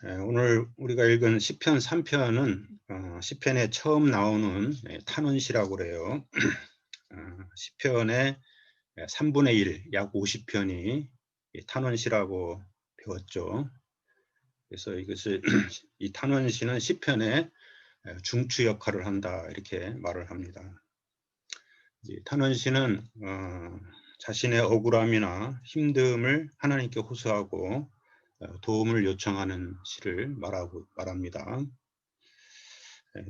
오늘 우리가 읽은 시편 3편은 시편에 처음 나오는 탄원시라고 그래요. 시편의 3분의 1, 약 50편이 탄원시라고 배웠죠. 그래서 이것을 이 탄원시는 시편의 중추 역할을 한다 이렇게 말을 합니다. 이 탄원시는 자신의 억울함이나 힘듦을 하나님께 호소하고 도움을 요청하는 시를 말합니다.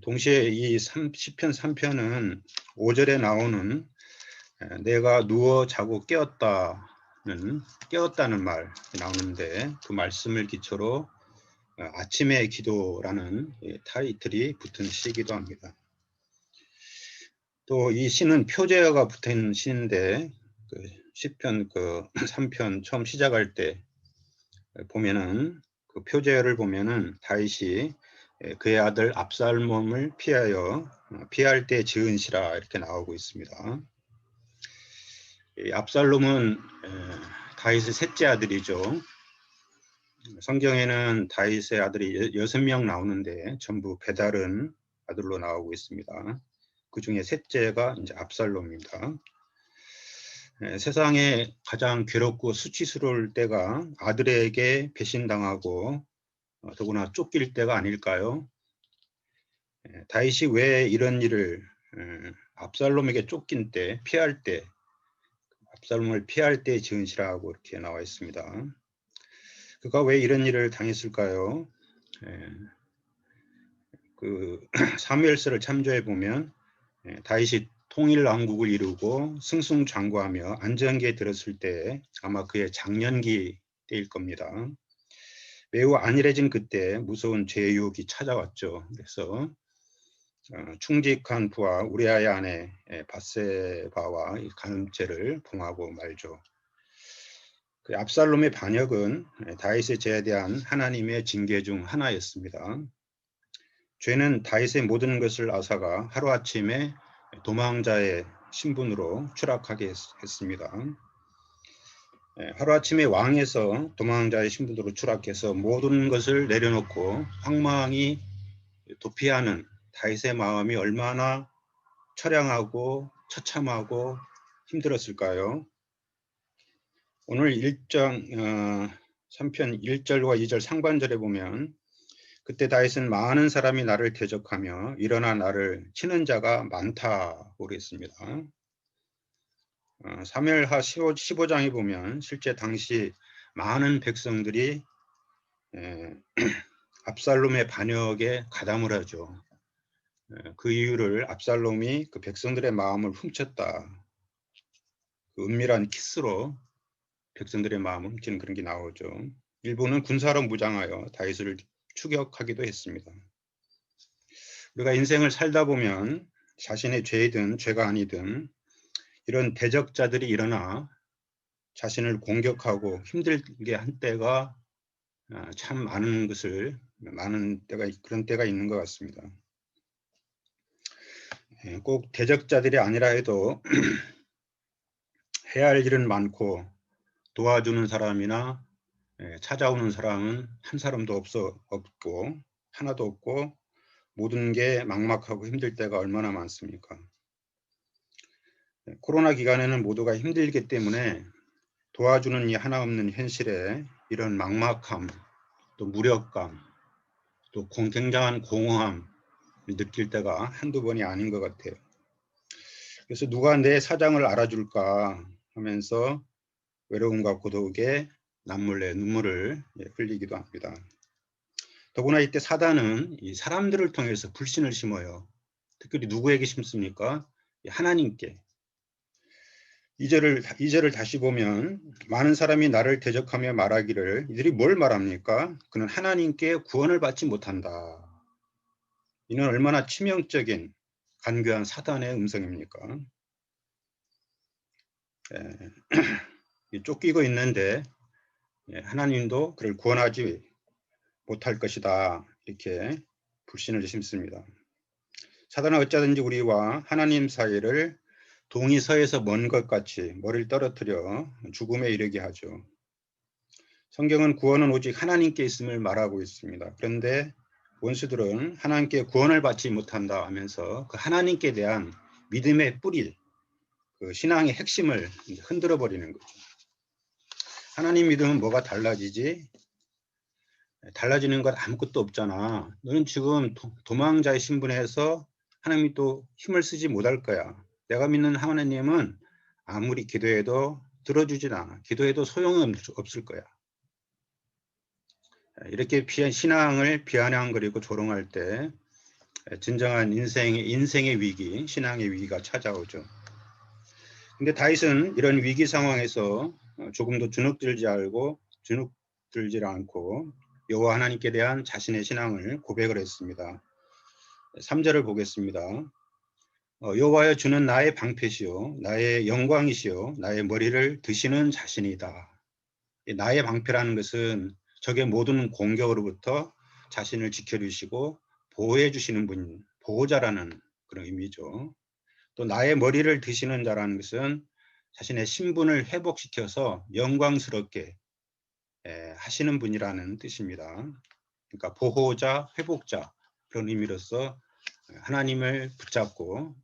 동시에 이 시편 3편은 5절에 나오는 내가 누워 자고 깨었다는 말이 나오는데, 그 말씀을 기초로 아침의 기도라는 타이틀이 붙은 시이기도 합니다. 또 이 시는 표제어가 붙은 시인데, 시편 3편 처음 시작할 때 보면은, 그 표제어를 보면은 다윗이 그의 아들 압살롬을 피할 때 지은 시라 이렇게 나오고 있습니다. 이 압살롬은 다윗의 셋째 아들이죠. 성경에는 다윗의 아들이 6명 나오는데 전부 배다른 아들로 나오고 있습니다. 그 중에 셋째가 이제 압살롬입니다. 세상에 가장 괴롭고 수치스러울 때가 아들에게 배신당하고 더구나 쫓길 때가 아닐까요? 다윗이 왜 이런 일을 압살롬에게 쫓긴 때, 압살롬을 피할 때 지은 시라고 이렇게 나와 있습니다. 그가 왜 이런 일을 당했을까요? 그 사무엘서를 참조해 보면 다윗이 통일 왕국을 이루고 승승장구하며 안정기에 들었을 때, 아마 그의 장년기 때일 겁니다. 매우 안일해진 그때 무서운 죄의 유혹이 찾아왔죠. 그래서 충직한 부하 우리아의 아내 밧세바와 간음죄를 봉하고 말죠. 그 압살롬의 반역은 다윗의 죄에 대한 하나님의 징계 중 하나였습니다. 죄는 다윗의 모든 것을 앗아가 하루아침에 도망자의 신분으로 추락하게 했습니다. 하루아침에 왕에서 도망자의 신분으로 추락해서 모든 것을 내려놓고 황망히 도피하는 다윗의 마음이 얼마나 처량하고 처참하고 힘들었을까요? 오늘 3편 1절과 2절 상반절에 보면, 그때 다윗은 많은 사람이 나를 대적하며 일어나 나를 치는 자가 많다고 그랬습니다. 사무엘하 15장에 보면 실제 당시 많은 백성들이 압살롬의 반역에 가담을 하죠. 그 이유를 압살롬이 그 백성들의 마음을 훔쳤다, 그 은밀한 키스로 백성들의 마음을 훔치는 그런 게 나오죠. 일부는 군사로 무장하여 다윗을 추격하기도 했습니다. 우리가 인생을 살다 보면 자신의 죄이든 죄가 아니든 이런 대적자들이 일어나 자신을 공격하고 힘들게 한 때가 참 많은 때가, 그런 때가 있는 것 같습니다. 꼭 대적자들이 아니라 해도 해야 할 일은 많고 도와주는 사람이나 찾아오는 사람은 한 사람도 없고 하나도 없고 모든 게 막막하고 힘들 때가 얼마나 많습니까? 코로나 기간에는 모두가 힘들기 때문에 도와주는 이 하나 없는 현실에 이런 막막함, 또 무력감, 또 굉장한 공허함을 느낄 때가 한두 번이 아닌 것 같아요. 그래서 누가 내 사정을 알아줄까 하면서 외로움과 고독에 남몰래 눈물을 흘리기도 합니다. 더구나 이때 사단은 이 사람들을 통해서 불신을 심어요. 특별히 누구에게 심습니까? 하나님께. 2절을 다시 보면, 많은 사람이 나를 대적하며 말하기를, 이들이 뭘 말합니까? 그는 하나님께 구원을 받지 못한다. 이는 얼마나 치명적인 간교한 사단의 음성입니까? 쫓기고 있는데 하나님도 그를 구원하지 못할 것이다, 이렇게 불신을 심습니다. 사단은 어쩌든지 우리와 하나님 사이를 동이 서에서 먼 것 같이 머리를 떨어뜨려 죽음에 이르게 하죠. 성경은 구원은 오직 하나님께 있음을 말하고 있습니다. 그런데 원수들은 하나님께 구원을 받지 못한다 하면서 그 하나님께 대한 믿음의 뿌리, 그 신앙의 핵심을 흔들어 버리는 거죠. 하나님 믿으면 뭐가 달라지지? 달라지는 것 아무것도 없잖아. 너는 지금 도망자의 신분에서 하나님이 또 힘을 쓰지 못할 거야. 내가 믿는 하나님은 아무리 기도해도 들어주진 않아. 기도해도 소용은 없을 거야. 이렇게 신앙을 비아냥거리고 조롱할 때 진정한 인생의 위기, 신앙의 위기가 찾아오죠. 근데 다윗은 이런 위기 상황에서 조금도 주눅들지 않고 여호와 하나님께 대한 자신의 신앙을 고백을 했습니다. 3절을 보겠습니다. 여호와여 주는 나의 방패시요 나의 영광이시요 나의 머리를 드시는 자신이다. 나의 방패라는 것은 적의 모든 공격으로부터 자신을 지켜주시고 보호해 주시는 분, 보호자라는 그런 의미죠. 또 나의 머리를 드시는 자라는 것은 자신의 신분을 회복시켜서 영광스럽게 하시는 분이라는 뜻입니다. 그러니까 보호자, 회복자 그런 의미로서 하나님을 붙잡고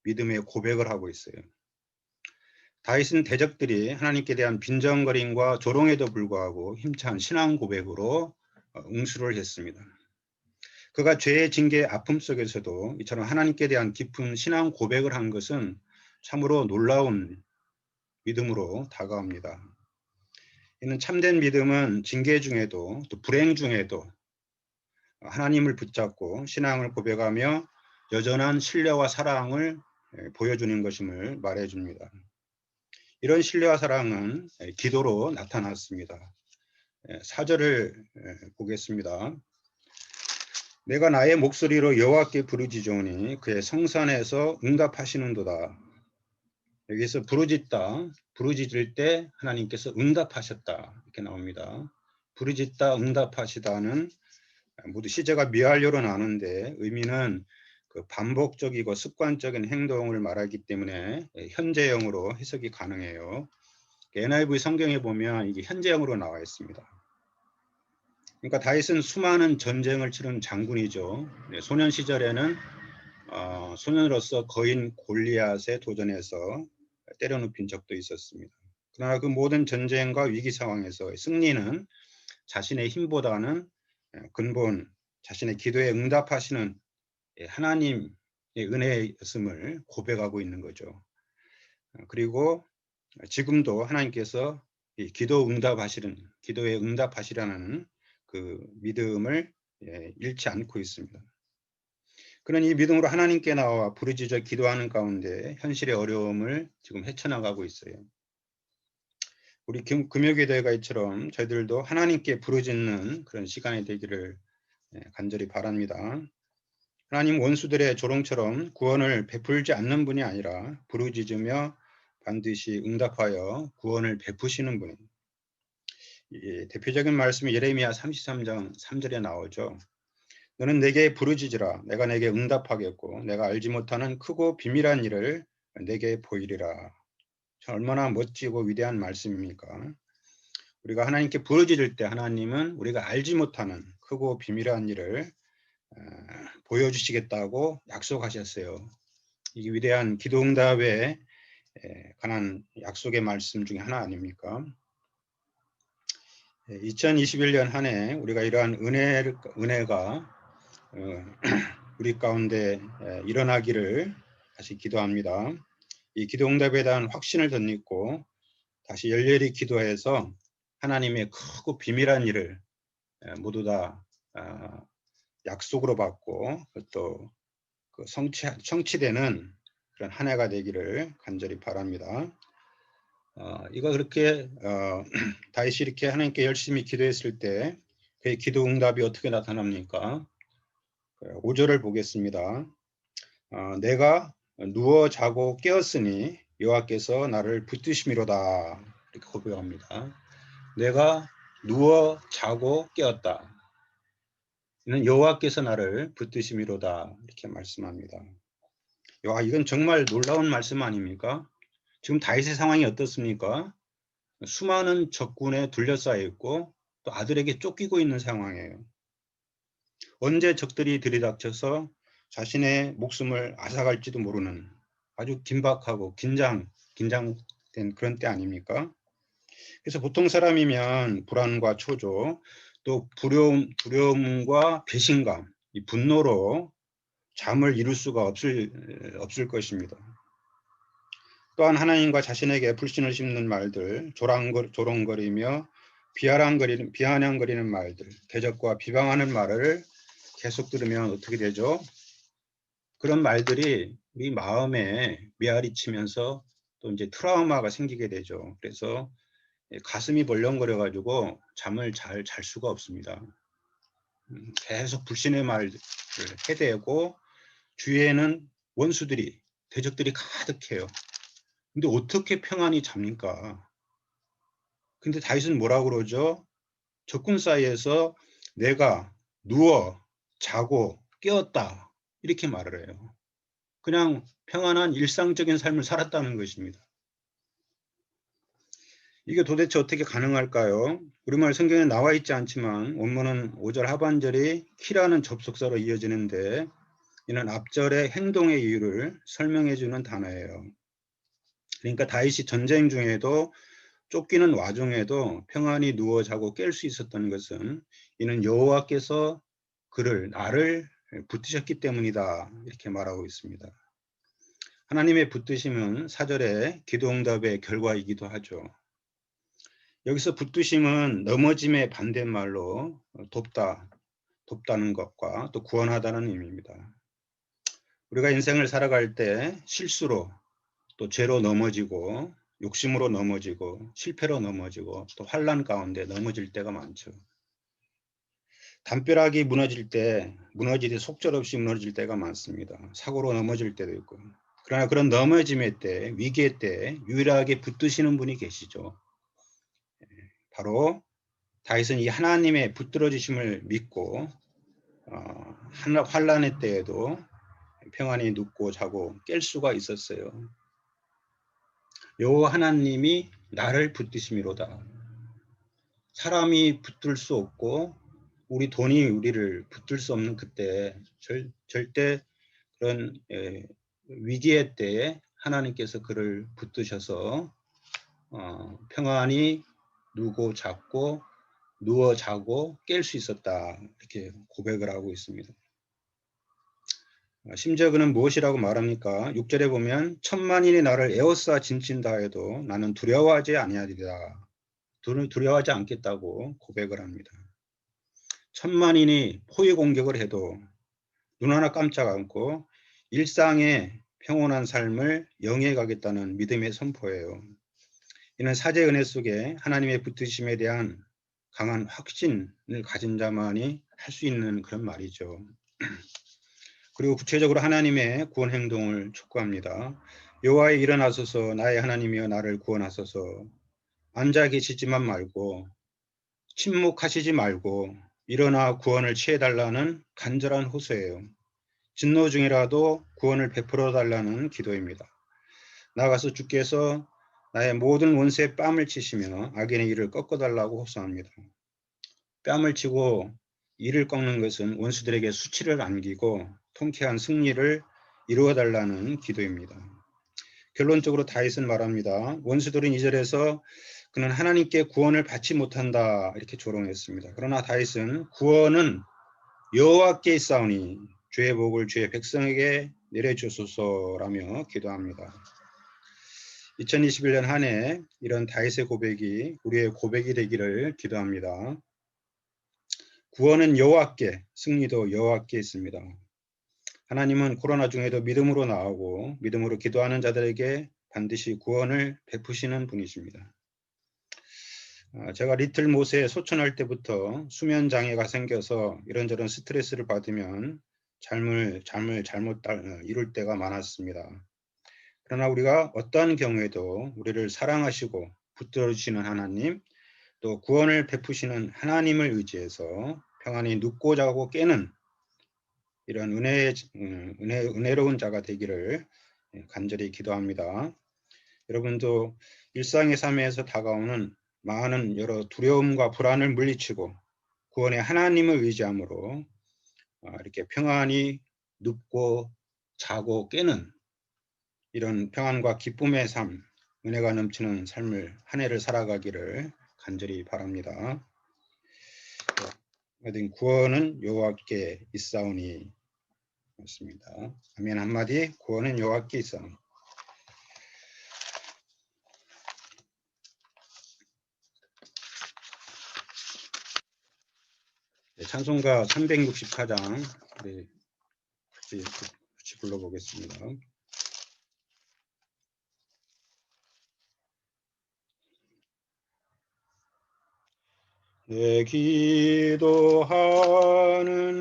믿음의 고백을 하고 있어요. 다윗은 대적들이 하나님께 대한 빈정거림과 조롱에도 불구하고 힘찬 신앙 고백으로 응수를 했습니다. 그가 죄의 징계의 아픔 속에서도 이처럼 하나님께 대한 깊은 신앙 고백을 한 것은 참으로 놀라운 믿음으로 다가옵니다. 이는 참된 믿음은 징계 중에도 또 불행 중에도 하나님을 붙잡고 신앙을 고백하며 여전한 신뢰와 사랑을 보여주는 것임을 말해줍니다. 이런 신뢰와 사랑은 기도로 나타났습니다. 4절을 보겠습니다. 내가 나의 목소리로 여호와께 부르짖으니 그의 성산에서 응답하시는도다. 여기서 부르짖을 때 하나님께서 응답하셨다 이렇게 나옵니다. 부르짖다 응답하시다는 모두 시제가 미완료로 나오는데 의미는 그 반복적이고 습관적인 행동을 말하기 때문에 현재형으로 해석이 가능해요. NIV 성경에 보면 이게 현재형으로 나와 있습니다. 그러니까 다윗은 수많은 전쟁을 치른 장군이죠. 소년 시절에는 소년으로서 거인 골리앗에 도전해서 때려눕힌 적도 있었습니다. 그러나 그 모든 전쟁과 위기 상황에서 승리는 자신의 힘보다는 근본 자신의 기도에 응답하시는 하나님의 은혜였음을 고백하고 있는 거죠. 그리고 지금도 하나님께서 기도에 응답하시라는 그 믿음을 잃지 않고 있습니다. 그런 이 믿음으로 하나님께 나와 부르짖어 기도하는 가운데 현실의 어려움을 지금 헤쳐나가고 있어요. 우리 금요기도회가처럼 저희들도 하나님께 부르짖는 그런 시간이 되기를 간절히 바랍니다. 하나님 원수들의 조롱처럼 구원을 베풀지 않는 분이 아니라 부르짖으며 반드시 응답하여 구원을 베푸시는 분. 대표적인 말씀이 예레미야 33장 3절에 나오죠. 너는 내게 부르짖으라 내가 내게 응답하겠고 내가 알지 못하는 크고 비밀한 일을 내게 보이리라. 얼마나 멋지고 위대한 말씀입니까? 우리가 하나님께 부르짖을 때 하나님은 우리가 알지 못하는 크고 비밀한 일을 보여주시겠다고 약속하셨어요. 이게 위대한 기도응답에 관한 약속의 말씀 중에 하나 아닙니까? 2021년 한 해 우리가 이러한 은혜가 우리 가운데 일어나기를 다시 기도합니다. 이 기도응답에 대한 확신을 덧입고 다시 열렬히 기도해서 하나님의 크고 비밀한 일을 모두 다 약속으로 받고 또 성취되는 그런 한 해가 되기를 간절히 바랍니다. 이거 그렇게 다윗이 이렇게 하나님께 열심히 기도했을 때 그의 기도 응답이 어떻게 나타납니까? 5절을 보겠습니다. 내가 누워 자고 깨었으니 여호와께서 나를 붙드심이로다 이렇게 고백합니다. 내가 누워 자고 깨었다. 이는 여호와께서 나를 붙드심이로다 이렇게 말씀합니다. 이건 정말 놀라운 말씀 아닙니까? 지금 다윗의 상황이 어떻습니까? 수많은 적군에 둘러싸여 있고 또 아들에게 쫓기고 있는 상황이에요. 언제 적들이 들이닥쳐서 자신의 목숨을 앗아갈지도 모르는 아주 긴박하고 긴장된 그런 때 아닙니까? 그래서 보통 사람이면 불안과 초조, 또 두려움과 배신감, 이 분노로 잠을 이룰 수가 없을 것입니다. 또한 하나님과 자신에게 불신을 심는 말들, 조롱거리며 비아냥거리는 말들, 대적과 비방하는 말을 계속 들으면 어떻게 되죠? 그런 말들이 우리 마음에 메아리 치면서 또 이제 트라우마가 생기게 되죠. 그래서 가슴이 벌렁거려 가지고 잠을 잘 잘 수가 없습니다. 계속 불신의 말을 해대고 주위에는 원수들이, 대적들이 가득해요. 근데 어떻게 평안히 잡니까? 근데 다윗은 뭐라고 그러죠? 적군 사이에서 내가 누워 자고 깨었다, 이렇게 말을 해요. 그냥 평안한 일상적인 삶을 살았다는 것입니다. 이게 도대체 어떻게 가능할까요? 우리말 성경에 나와 있지 않지만 원문은 5절 하반절이 키라는 접속사로 이어지는데, 이는 앞절의 행동의 이유를 설명해 주는 단어예요. 그러니까 다윗이 전쟁 중에도 쫓기는 와중에도 평안히 누워 자고 깰 수 있었던 것은 이는 여호와께서 나를 붙드셨기 때문이다, 이렇게 말하고 있습니다. 하나님의 붙드심은 4절의 기도응답의 결과이기도 하죠. 여기서 붙드심은 넘어짐의 반대말로 돕다는 것과 또 구원하다는 의미입니다. 우리가 인생을 살아갈 때 실수로 또 죄로 넘어지고 욕심으로 넘어지고 실패로 넘어지고 또 환난 가운데 넘어질 때가 많죠. 담벼락이 무너지듯 속절없이 무너질 때가 많습니다. 사고로 넘어질 때도 있고. 그러나 그런 넘어짐의 때, 위기의 때 유일하게 붙드시는 분이 계시죠. 바로 다윗은 이 하나님의 붙들어주심을 믿고 환난의 때에도 평안히 눕고 자고 깰 수가 있었어요. 여호와 하나님이 나를 붙드심이로다. 사람이 붙들 수 없고 우리 돈이 우리를 붙들 수 없는 그때 절대 그런 위기의 때에 하나님께서 그를 붙드셔서 평안히 누워 자고 깰 수 있었다, 이렇게 고백을 하고 있습니다. 심지어 그는 무엇이라고 말합니까? 6절에 보면 천만인이 나를 에워싸 진친다 해도 나는 두려워하지 아니하리라. 두려워하지 않겠다고 고백을 합니다. 천만인이 포위 공격을 해도 눈 하나 깜짝 않고 일상의 평온한 삶을 영위해 가겠다는 믿음의 선포예요. 이는 사제 은혜 속에 하나님의 붙드심에 대한 강한 확신을 가진 자만이 할 수 있는 그런 말이죠. 그리고 구체적으로 하나님의 구원 행동을 촉구합니다. 여호와여 일어나소서, 나의 하나님이여 나를 구원하소서. 앉아 계시지만 말고 침묵하시지 말고 일어나 구원을 취해달라는 간절한 호소예요. 진노 중이라도 구원을 베풀어 달라는 기도입니다. 나아가서 주께서 나의 모든 원수의 뺨을 치시며 악인의 이를 꺾어달라고 호소합니다. 뺨을 치고 이를 꺾는 것은 원수들에게 수치를 안기고 통쾌한 승리를 이루어달라는 기도입니다. 결론적으로 다윗은 말합니다. 원수들은 2절에서 그는 하나님께 구원을 받지 못한다, 이렇게 조롱했습니다. 그러나 다윗은 구원은 여호와께 있사오니 주의 복을 주의 백성에게 내려주소서라며 기도합니다. 2021년 한 해 이런 다윗의 고백이 우리의 고백이 되기를 기도합니다. 구원은 여호와께, 승리도 여호와께 있습니다. 하나님은 코로나 중에도 믿음으로 나아오고 믿음으로 기도하는 자들에게 반드시 구원을 베푸시는 분이십니다. 제가 리틀 모세에 소천할 때부터 수면 장애가 생겨서 이런저런 스트레스를 받으면 잠을 잘못 이룰 때가 많았습니다. 그러나 우리가 어떠한 경우에도 우리를 사랑하시고 붙들어주시는 하나님, 또 구원을 베푸시는 하나님을 의지해서 평안히 눕고 자고 깨는 이런 은혜로운 자가 되기를 간절히 기도합니다. 여러분도 일상의 삶에서 다가오는 많은 여러 두려움과 불안을 물리치고 구원의 하나님을 의지함으로 이렇게 평안히 눕고 자고 깨는 이런 평안과 기쁨의 삶, 은혜가 넘치는 삶을 한 해를 살아가기를 간절히 바랍니다. 하여튼 구원은 여호와께 있사오니 맞습니다. 아멘 한마디. 구원은 여호와께 있사오니. 찬송가 364장 같이 불러보겠습니다. 내 기도하는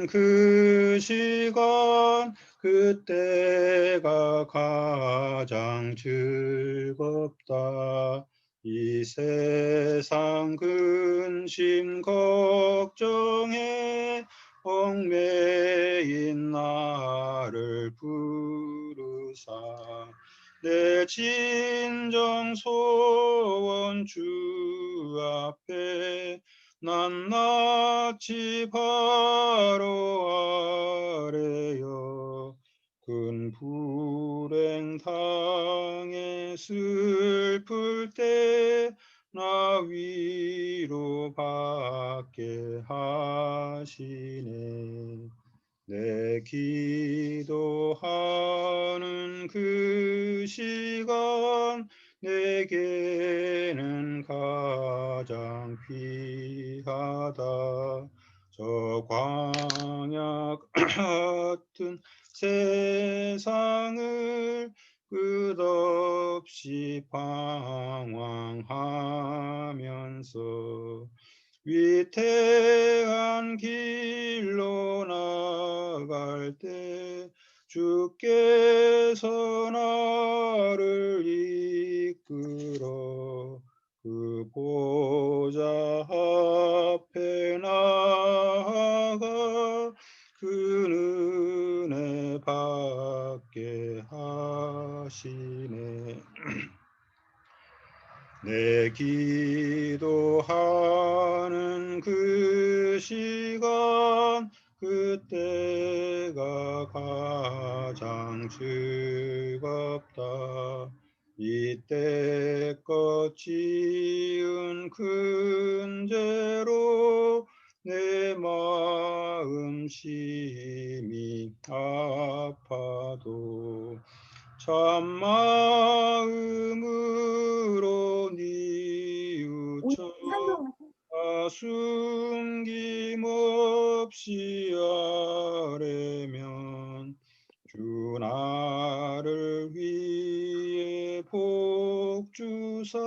그 시간 그때가 가장 즐겁다. 이 세상 근심 걱정에 얽매인 나를 부르사 내 진정 소원 주 앞에 낱낱이 바로 아래여 큰 불행 당해 슬플 때 나 위로 받게 하시네. 내 기도하는 그 시간 내게는 가장 귀하다. 저 광야 같은 세상을 끝없이 방황하면서 위태한 길로 나갈 때 주께서 나를 이끌어 그 보좌 앞에 나아가 그 은혜 받게 하시네. 내 기도하는 그 시간 그때가 가장 즐겁다. 이때껏 지은 큰 죄로 내 마음 심히 아파도 참마음으로 뉘우쳐 숨김없이 아뢰면 주 나를 위해 복 주사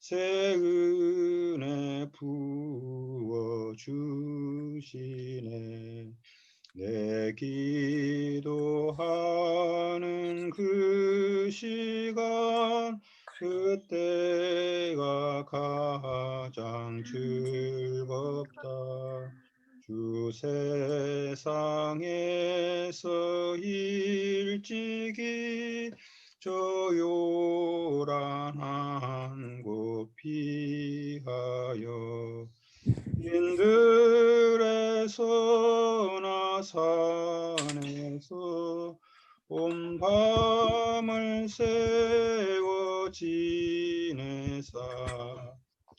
새 은혜 부어 주시네. 내 기도하는 그 시간 그때가 가장 즐겁다. 주 세상에서 일찍이 저 요란한 곳 피하여 인들에서나 산에서 온 밤을 새워 지내사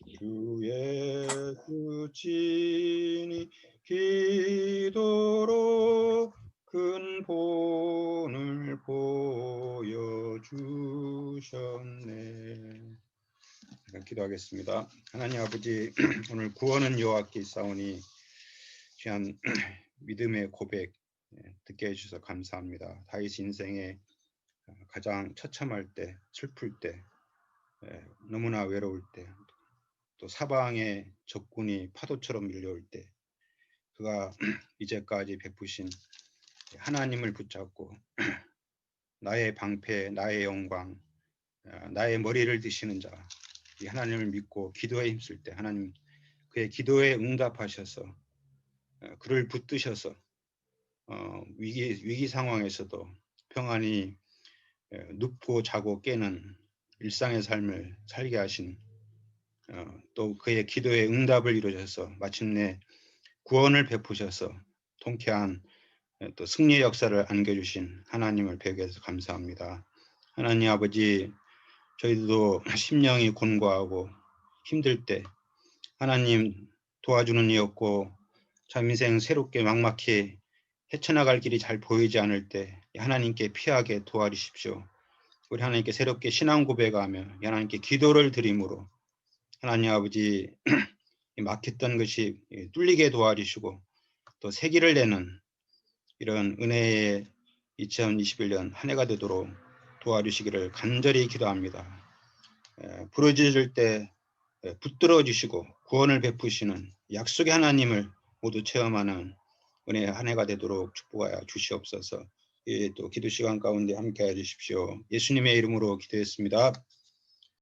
주 예수 친히 기도로 큰 본을 보여주셨네. 기도하겠습니다. 하나님 아버지, 오늘 구원은 여호와께 있사오니 귀한 믿음의 고백 듣게 해주셔서 감사합니다. 다윗 인생에 가장 처참할 때, 슬플 때, 너무나 외로울 때, 또 사방에 적군이 파도처럼 밀려올 때 그가 이제까지 베푸신 하나님을 붙잡고 나의 방패, 나의 영광, 나의 머리를 드시는 자, 이 하나님을 믿고 기도에 힘쓸 때 하나님 그의 기도에 응답하셔서 그를 붙드셔서 위기 상황에서도 평안히 눕고 자고 깨는 일상의 삶을 살게 하신 또 그의 기도에 응답을 이루셔서 마침내 구원을 베푸셔서 통쾌한 또 승리의 역사를 안겨주신 하나님을 배경해서 감사합니다. 하나님 아버지, 저희도 심령이 곤고하고 힘들 때 하나님 도와주는 이 없고 참 인생 새롭게 막막히 헤쳐나갈 길이 잘 보이지 않을 때 하나님께 피하게 도와주십시오. 우리 하나님께 새롭게 신앙 고백하며 하나님께 기도를 드림으로 하나님 아버지 막혔던 것이 뚫리게 도와주시고 또 새기를 내는 이런 은혜의 2021년 한 해가 되도록 도와주시기를 간절히 기도합니다. 부러질 때 붙들어 주시고 구원을 베푸시는 약속의 하나님을 모두 체험하는 은혜의 한 해가 되도록 축복하여 주시옵소서. 또 기도 시간 가운데 함께해 주십시오. 예수님의 이름으로 기도했습니다.